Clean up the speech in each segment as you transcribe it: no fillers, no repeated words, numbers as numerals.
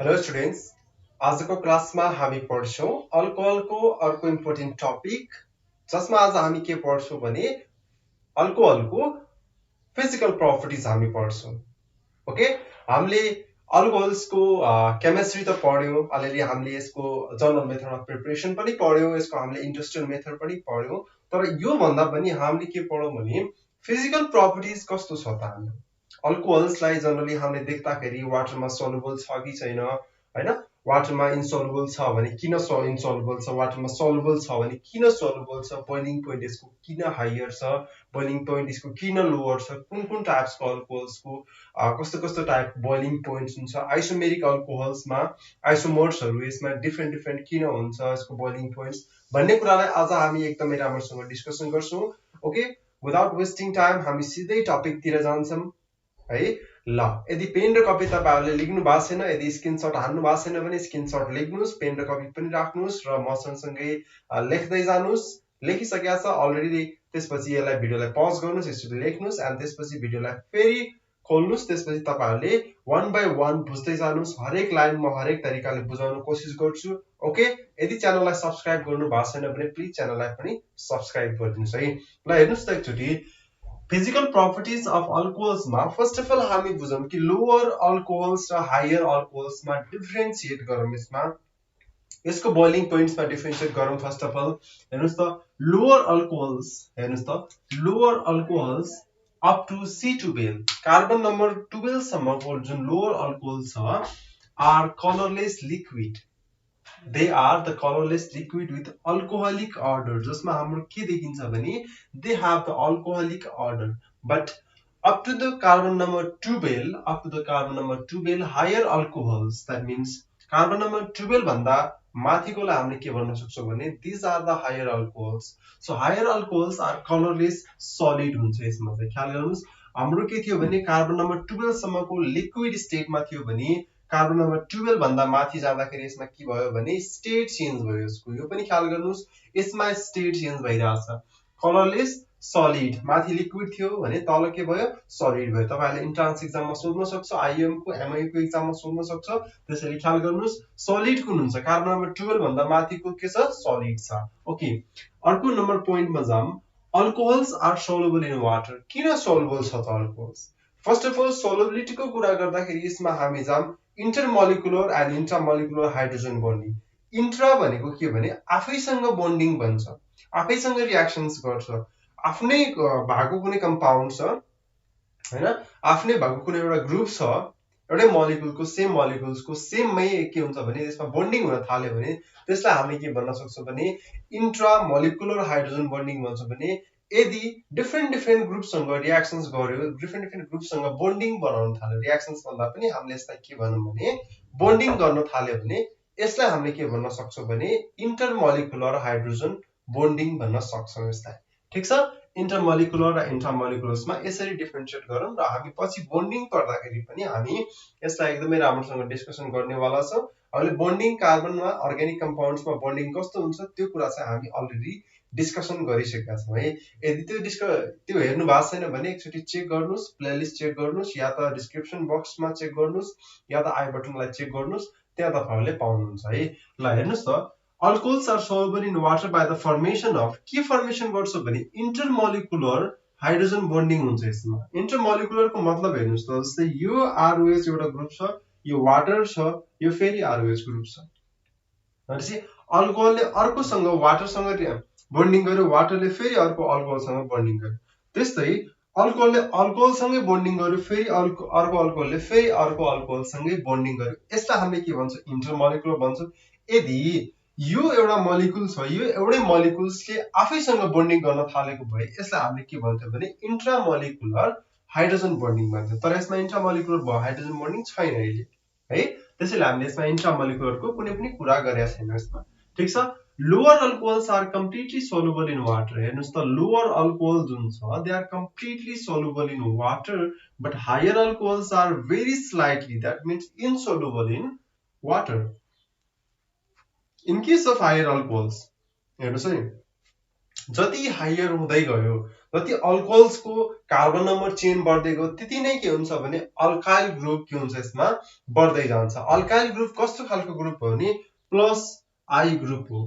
Hello students, आजको क्लासमा हामी पढ्छौं अल्कोहलको अर्को इम्पोर्टेन्ट टपिक जसमा आज हामी के पढ्छौं भने अल्कोहलको फिजिकल प्रपर्टिज हामी पढ्छौं। ओके, हामीले अल्कोहल्सको केमिस्ट्री त पढ्यौं, अलिअलि हामीले यसको जनरल मेथड अफ प्रिपरेसन पनि पढ्यौं, यसको हामीले इन्डस्ट्रियल मेथड पनि पढ्यौं। तर यो भन्दा पनि हामीले के पढौं भने फिजिकल प्रपर्टिज कस्तो छ त हामी अल्कोहल्सलाई जनरली हामीले देख्दाखेरि वाटरमा सल्युबल छ कि छैन, हैन? वाटरमा इन्सल्युबल छ भने किन इन्सल्युबल छ, वाटरमा सल्युबल छ भने किन सल्युबल छ, बोइलिङ पोइन्ट यसको किन हायर छ, बोइलिङ पोइन्ट यसको किन लोवर छ, कुन कुन टाइप्सको अल्कोहल्सको कस्तो कस्तो टाइप बोइलिङ पोइन्ट्स हुन्छ, आइसोमेरिक अल्कोहल्समा आइसोमर्सहरू यसमा डिफ्रेन्ट डिफ्रेन्ट किन हुन्छ, यसको बोइलिङ पोइन्ट्स भन्ने कुरालाई आज हामी एकदमै राम्रोसँग डिस्कसन गर्छौं। ओके, विदाउट वेस्टिङ टाइम हामी सिधै टपिकतिर जान्छौं है। ल, यदि पेन र कपी तपाईहरुले लेख्नु भएको छैन, यदि स्क्रिनशट हान्नु भएको छैन भने स्क्रिनशट लेख्नुस्, पेन र कपी पनि राख्नुस् र म सँगसँगै लेख्दै जानुस्। लेखिसकेका छ अलरेडी, त्यसपछि यसलाई भिडियोलाई पज गर्नुस्, यसरी लेख्नुस् अनि त्यसपछि भिडियोलाई फेरि खोल्नुस्, त्यसपछि तपाईहरुले वन बाइ वन बुझ्दै जानुस्। हरेक लाइन म हरेक तरिकाले बुझाउन कोसिस गर्छु। ओके, यदि च्यानललाई सब्स्क्राइब गर्नु भएको छैन भने प्लिज च्यानललाई पनि सब्स्क्राइब गरिदिनुस् है। ल हेर्नुस् त एकचोटी फिजिकल प्रपर्टिज अफ अल्कोहल्समा फर्स्ट अफ अल हामी बुझौं कि लोअर अल्कोहल्स र हायर अल्कोहल्समा डिफरेन्शिएट गरौँ। यसको बोइलिङ पोइन्ट्समा डिफरेन्शिएट गरौँ। फर्स्ट अफ अल हेर्नुस् त लोअर अल्कोहल्स, हेर्नुस् त lower alcohols up to C12 carbon number 12 सम्मको जुन लोअर अल्कोहल छ are colourless liquid. They are the colorless liquid with alcoholic order, जसमा हाम्रो के देखिन्छ भने they have the alcoholic order, but up to the carbon number 12 higher alcohols, that means carbon number 12 भन्दा माथिकोलाई हामीले के भन्न सक्छौं भने these are the higher alcohols. So higher alcohols are colorless solid हुन्छ। यसमा चाहिँ ख्याल गर्नुस्, हाम्रो के थियो भने कार्बन नम्बर 12 सम्मको लिक्विड स्टेटमा थियो भने कार्बन नम्बर 12 भन्दा माथि जाँदाखेरि यसमा के भयो भने स्टेट चेन्ज भयो यसको। यो पनि ख्याल गर्नुस्, यसमा स्टेट चेन्ज भइराछ। कलरलेस सलिड, माथि लिक्विड थियो भने तल के भयो सलिड भयो। तपाईहरुले इन्ट्रान्स एक्जाममा सोध्न सक्छ, आइएम को एमआई को एक्जाममा सोध्न सक्छ, त्यसैले ख्याल गर्नुस् सलिड कुन हुन्छ, कार्बन नम्बर 12 भन्दा माथिको के छ सलिड छ। ओके, अर्को नम्बर पोइन्टमा जाम। Alcohols are soluble in water. किन सोलुबल छ त alcohols? First of all solubility को कुरा गर्दाखेरि यसमा हामी जाम intermolecular and intramolecular hydrogen bonding. Intra भनेको के भने आफैसँग बन्डिङ बन्छ, आफैसँग रियाक्सन्स गर्छ, आफ्नै भएको कुनै कम्पाउन्ड छ हैन, आफ्नै भएको कुनै एउटा ग्रुप छ, एउटै मोलिकुलको सेम मोलिकुल्सको सेममै के हुन्छ भने यसमा बन्डिङ हुन थाल्यो भने त्यसलाई हामी के भन्न सक्छौं भने इन्ट्रामोलिकुलर हाइड्रोजन बन्डिङ भन्छौं। भने यदि डिफ्रेन्ट डिफ्रेन्ट ग्रुपसँग रियाक्सन्स गर्यो, डिफ्रेन्ट डिफ्रेन्ट ग्रुपसँग बन्डिङ बनाउन थाल्यो, रियाक्सन्स भन्दा पनि हामीले यसलाई के भनौं भने बन्डिङ गर्न थाल्यो भने यसलाई हामीले के भन्न सक्छौं भने इन्टरमोलिकुलर हाइड्रोजन बन्डिङ भन्न सक्छौं यसलाई। ठीक छ, इन्टरमोलिकुलर र इन्ट्रामोलिकुलर्समा यसरी डिफरेन्शिएट गरौँ र हामी पछि बन्डिङ गर्दाखेरि पनि हामी यसलाई एकदमै राम्रोसँग डिस्कसन गर्नेवाला छौं। हामीले बन्डिङ कार्बनमा अर्ग्यानिक कम्पाउन्ड्समा बन्डिङ कस्तो हुन्छ त्यो कुरा चाहिँ हामी अलरेडी डिस्कसन गरिसकेका छौं है। यदि त्यो हेर्नु भएको छैन भने एकचोटी चेक गर्नुस्, प्लेलिस्ट चेक गर्नुस्, या त डिस्क्रिप्सन बक्समा चेक गर्नुस् या त आई बटनलाई चेक गर्नुस्, त्यहाँ तपाईहरुले पाउनुहुन्छ है। ल हेर्नुस् त alcohols are soluble in water by the formation of, के फर्मेसन गर्छ भने इन्टरमोलिकुलर हाइड्रोजन बन्डिङ हुन्छ यसमा। इन्टरमोलिकुलरको मतलब हेर्नुस् त, जस्तै यो आरओएच एउटा ग्रुप छ, यो वाटर छ, यो फेरि आरओएच ग्रुप छ भनेपछि अल्कोहलले अर्कोसँग वाटरसँग बन्डिङ गर्यो, वाटरले फेरि अर्को अल्कोहलसँग बन्डिङ गर्यो। त्यस्तै अल्कोहलले अल्कोहलसँगै बन्डिङ गर्यो, फेरि अर्को अल्कोहलले फेरि अर्को अल्कोहलसँगै बन्डिङ गर्यो, यसलाई हामीले के भन्छौं इन्टरमोलिकुलर भन्छौं। यदि यो एउटा मोलिकुल छ, यो एउटै मोलिकुल्सले आफैसँग बन्डिङ गर्न थालेको भए यसलाई हामीले के भन्छौं भने इन्ट्रामोलिकुलर हाइड्रोजन बन्डिङ भन्छौं। तर यसमा इन्ट्रामोलिकुलर हाइड्रोजन बन्डिङ छैन अहिले है, त्यसैले हामीले यसमा इन्ट्रामोलिकुलरको कुनै पनि कुरा गरेका छैन यसमा। ठीक छ, lower alcohols are completely soluble in water. हेर्नुस् त लोअर अल्कोहल जुन छ they are completely soluble in water, but higher alcohols are very slightly, that means insoluble in water. In case of higher alcohols हेर्नुस् है, जति higher हुँदै गयो जति अल्कोहल्सको कार्बन नम्बर चेन बढ्दै गयो त्यति नै के हुन्छ भने अल्काइल ग्रुप के हुन्छ यसमा बढ्दै जान्छ। अल्काइल ग्रुप कस्तो खालको ग्रुप हो भने प्लस आई ग्रुप हो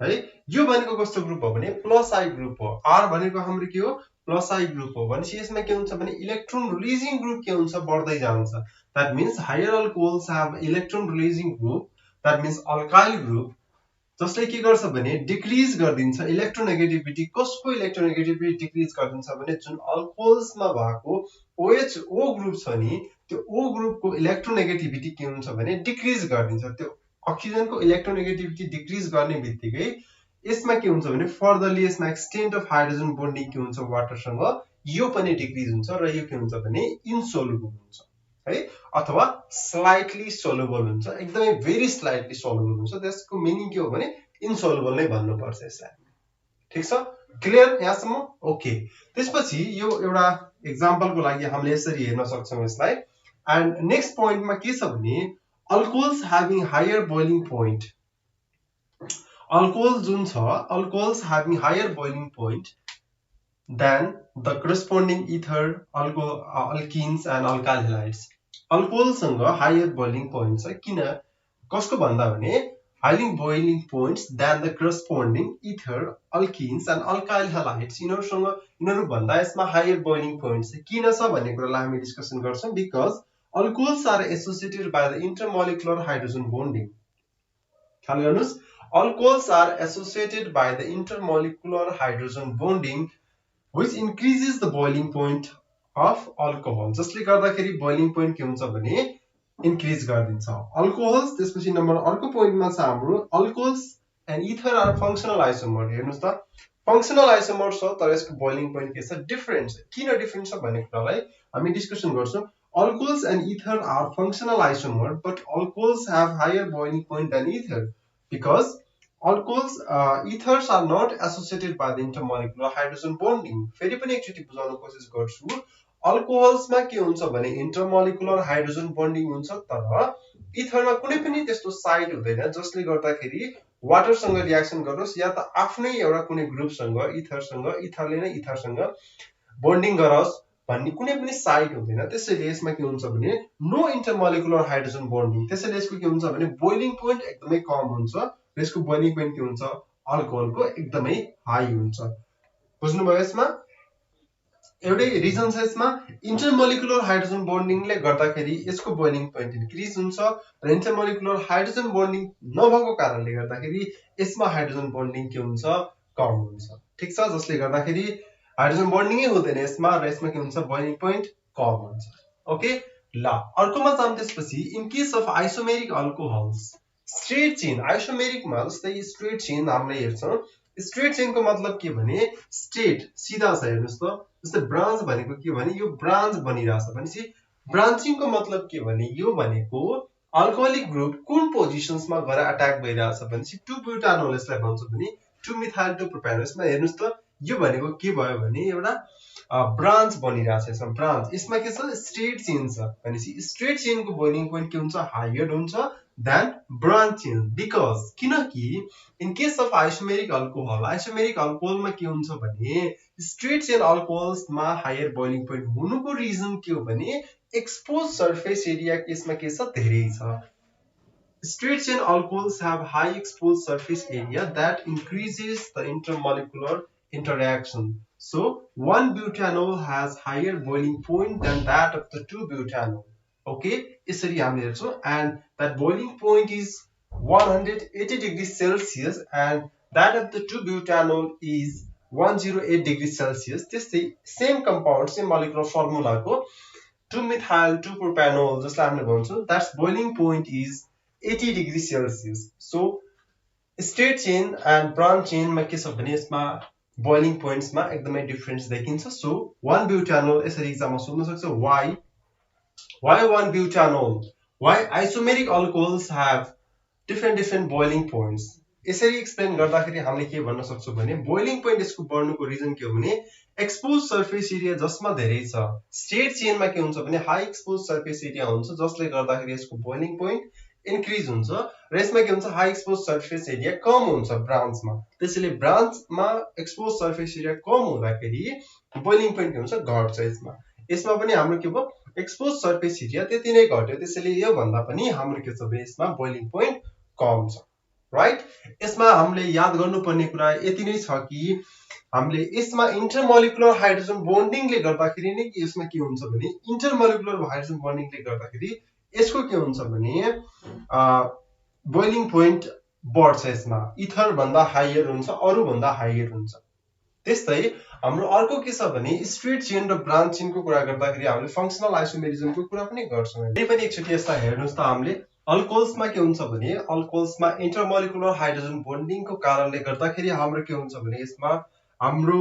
है। यो भनेको कस्तो ग्रुप हो भने प्लस आई ग्रुप हो। आर भनेको हाम्रो के हो प्लस आई ग्रुप हो भनेपछि यसमा के हुन्छ भने इलेक्ट्रोन रिलिजिङ ग्रुप के हुन्छ बढ्दै जान्छ। That means higher alcohols have electron releasing group, that means alkyl group, जसले के गर्छ भने डिक्रिज गरिदिन्छ इलेक्ट्रोनेगेटिभिटी। कसको इलेक्ट्रोनेगेटिभिटी डिक्रिज गरिदिन्छ भने जुन अल्कोहल्समा भएको OH O ग्रुप छ नि त्यो O ग्रुपको इलेक्ट्रोनेगेटिभिटी के हुन्छ भने डिक्रिज गरिदिन्छ। त्यो अक्सिजनको इलेक्ट्रोनेगेटिभिटी डिक्रिज गर्ने बित्तिकै यसमा के हुन्छ भने फर्दरली यसमा एक्सटेन्ट अफ हाइड्रोजन बोन्डिङ के हुन्छ वाटरसँग यो पनि डिक्रिज हुन्छ र यो के हुन्छ भने इनसोलुबल हुन्छ है, अथवा स्लाइटली सोलुबल हुन्छ, एकदमै भेरी स्लाइटली सोलुबल हुन्छ। त्यसको मिनिङ के हो भने इनसोलुबल नै भन्नुपर्छ यसलाई। ठीक छ, क्लियर यहाँसम्म? ओके। त्यसपछि यो एउटा एक्जाम्पलको लागि हामीले यसरी हेर्न सक्छौँ यसलाई। एन्ड नेक्स्ट पोइन्टमा के छ भने alcohols having higher boiling point, alcohol जुन छ alcohols having higher boiling point than the corresponding ether alkenes and alkyl halides. अल्कोहलसँग हायर बोइलिङ पोइन्ट छ, किन कसको भन्दा भने higher boiling points than the corresponding ether alkenes and alkyl halides. यिनीहरू भन्दा यसमा हायर बोइलिङ पोइन्ट छ। किन छ भन्ने कुरालाई हामी डिस्कसन गर्छौँ। Because alcohols are associated by the intermolecular hydrogen bonding. ख्याल गर्नुस्, alcohols are associated by the intermolecular hydrogen bonding which increases the boiling point of alcohol, जसले गर्दाखेरि बोइलिङ पोइन्ट के हुन्छ भने इन्क्रिज गरिदिन्छ अल्कोहल्स। त्यसपछि नम्बर अर्को पोइन्टमा छ हाम्रो alcohols and ether are functional isomer. हेर्नुस् त फंक्शनल आइसोमर छ तर यसको बोइलिङ पोइन्ट के छ डिफरेन्ट छ। किन डिफरेन्ट छ भन्ने कुरालाई हामी डिस्कसन गर्छौँ। Alcohols and ether are functional isomer but alcohols have higher boiling point than ether because alcohols ethers are not associated by the intermolecular hydrogen bonding। फेरि पनि एकचोटी बुझाउन कोसिस गर्छु। अल्कोहल्समा के हुन्छ भने इन्टरमोलिकुलर हाइड्रोजन बन्डिङ हुन्छ तर इथरमा कुनै पनि त्यस्तो साइड हुँदैन जसले गर्दाखेरि वाटरसँग रियाक्सन गरोस् या त आफ्नै एउटा कुनै ग्रुपसँग इथरले नै इथरसँग बन्डिङ गरोस् भन्ने कुनै पनि साइड हुँदैन। त्यसैले यसमा के हुन्छ भने नो इन्टरमोलिकुलर हाइड्रोजन बन्डिङ। त्यसैले यसको के हुन्छ भने बोइलिङ पोइन्ट एकदमै कम हुन्छ। यसको बोइलिङ पोइन्ट के हुन्छ अल्कोहलको एकदमै हाई हुन्छ। बुझ्नुभयो? यसमा एउटै रिजन छ। यसमा इन्टरमोलिकुलर हाइड्रोजन बन्डिङले गर्दाखेरि यसको बोइलिङ पोइन्ट इन्क्रिज हुन्छ र इन्टरमोलिकुलर हाइड्रोजन बन्डिङ नभएको कारणले गर्दाखेरि यसमा हाइड्रोजन बन्डिङ के हुन्छ कम हुन्छ। ठीक छ, जसले गर्दाखेरि हाइड्रोजन बन्डिङै हुँदैन यसमा र यसमा के हुन्छ बोइलिङ पोइन्ट कम हुन्छ। ओके ल अर्कोमा जाम। त्यसपछि in case of isomeric alcohols straight chain, आइसोमेरिकमा जस्तै स्ट्रेट चेन हामीले हेर्छौँ। स्ट्रेट चेनको मतलब के भने स्ट्रेट सिधा छ। हेर्नुस् त जस्तै ब्रान्च भनेको के भने यो ब्रान्च बनिरहेछ भनेपछि ब्रान्चिङको मतलब के भने यो भनेको अल्कोहलिक ग्रुप कुन पोजिसन्समा गएर अट्याक भइरहेछ भनेपछि 2 ब्युटानोल यसलाई भन्छ भने 2 मिथाइल 2 प्रोपेनोल। यसमा हेर्नुस् त यो भनेको के भयो भने एउटा ब्रान्च बनिरहेछ। यसमा ब्रान्च, यसमा के छ स्ट्रेट चेन छ भनेपछि स्ट्रेट चेनको बोइलिङ पोइन्ट के हुन्छ हायर हुन्छ देन ब्रान्च चेन। बिकज किनकि in case of isomeric alcohol, isomeric अल्कोहलमा के हुन्छ भने स्ट्रेट चेन अल्कोहल्समा हायर बोइलिङ पोइन्ट हुनुको रिजन के हो भने एक्सपोज सर्फेस एरिया केसमा के छ धेरै छ। Straight chain alcohols have high exposed surface area that increases the intermolecular interaction. So, 1 butanol has higher boiling point than that of the 2 butanol. Okay, यसरी हामीले हेर्छौँ and that boiling point is 180 degrees Celsius and that of the 2 butanol is 108 degrees Celsius. त्यस्तै same compound, same molecular formula को 2 methyl 2 propanol जसलाई हामीले भन्छौँ that's boiling point is 80 degrees Celsius. So straight chain and branch chain मा के छ भने यसमा boiling points मा एकदमै डिफरेन्स देखिन्छ। So 1 butanol यसरी एक्जाममा सोध्न सक्छ why 1 butanol, why isomeric alcohols have different boiling points। यसरी एक्सप्लेन गर्दाखेरि हामीले के भन्न सक्छौँ भने बोइलिङ पोइन्ट यसको बढ्नुको रिजन के हो भने एक्सपोज सर्फेस एरिया जसमा धेरै छ। स्ट्रेट चेनमा के हुन्छ भने हाई एक्सपोज सर्फेस एरिया हुन्छ जसले गर्दाखेरि यसको बोइलिङ पोइन्ट इन्क्रिज हुन्छ र यसमा के हुन्छ हाई एक्सपोज सर्फेस एरिया कम हुन्छ ब्रान्चमा त्यसैले ब्रान्चमा एक्सपोज सर्फेस एरिया कम हुँदाखेरि बोइलिङ पोइन्ट के हुन्छ घट्छ यसमा पनि हाम्रो के भयो एक्सपोज सर्फेस एरिया त्यति नै घट्यो त्यसैले यो भन्दा पनि हाम्रो के छ भने यसमा बोइलिङ पोइन्ट कम छ राइट यसमा हामीले याद गर्नुपर्ने कुरा यति नै छ कि हामीले यसमा इन्टरमोलिकुलर हाइड्रोजन बन्डिङले गर्दाखेरि नै यसमा के हुन्छ भने इन्टरमोलिकुलर हाइड्रोजन बन्डिङले गर्दाखेरि यसको के हुन्छ भने बोइलिङ पोइन्ट बढ्छ यसमा इथर भन्दा हायर हुन्छ अरु भन्दा हायर हुन्छ त्यस्तै हाम्रो अर्को के छ भने स्ट्रेट चेन र ब्रान्च चेनको कुरा गर्दाखेरि हामीले फंक्सनल आइसोमेरिजमको कुरा पनि गर्छौं यही पनि एकचोटी यस्ता हेर्नुस् त हामीले अल्कोहल्समा के हुन्छ भने अल्कोहल्समा इन्टरमोलिकुलर हाइड्रोजन बन्डिङको कारणले गर्दाखेरि हाम्रो के हुन्छ भने यसमा हाम्रो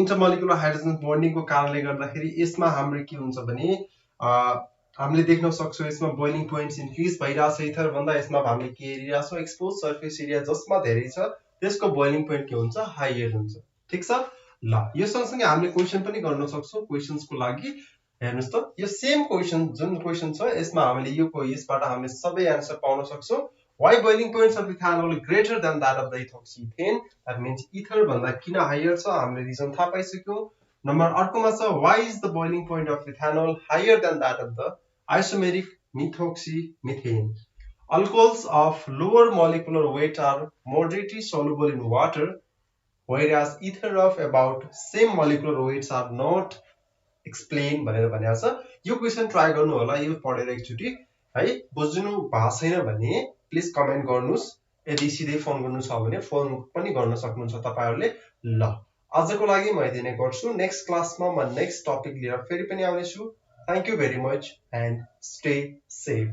इन्टरमोलिकुलर हाइड्रोजन बन्डिङको कारणले गर्दाखेरि यसमा हाम्रो के हुन्छ भने हामीले देख्न सक्छौं यसमा बोइलिङ पोइन्ट्स इन्क्रिज भइराछ इथर भन्दा यसमा हामीले के हेरिराछौं एक्सपोज सर्फेस एरिया जसमा धेरै छ त्यसको बोइलिङ पोइन्ट के हुन्छ हायर हुन्छ ठीक छ ल यो सँगसँगै हामीले क्वेशन पनि गर्न सक्छौं क्वेशन्सको लागि हेर्नुस् त यो सेम क्वेशन जुन क्वेशन छ यसमा हामीले यसबाट हामीले सबै आन्सर पाउन सक्छौं why boiling points of ethanol greater than that of the ethoxyethane that means ether भन्दा किन हायर छ हामीले रिजन थाहा पाइसक्यौ नम्बर अर्कोमा छ why is the boiling point of ethanol higher than that of the isomeric methoxymethane alcohols of lower molecular weight are moderately soluble in water whereas ether of about same molecular weights are not explained भनेर भनेको छ यो question try गर्नु होला यो पढेर एकचोटी है बुझ्नु भएको छैन भने प्लिज कमेन्ट गर्नुस् यदि सिधै फोन गर्नु छ भने फोन पनि गर्न सक्नुहुन्छ तपाईहरुले ल आजको लागि म यति नै गर्छु नेक्स्ट क्लासमा म नेक्स्ट टपिक लिएर फेरि पनि आउने छु thank you very much and stay safe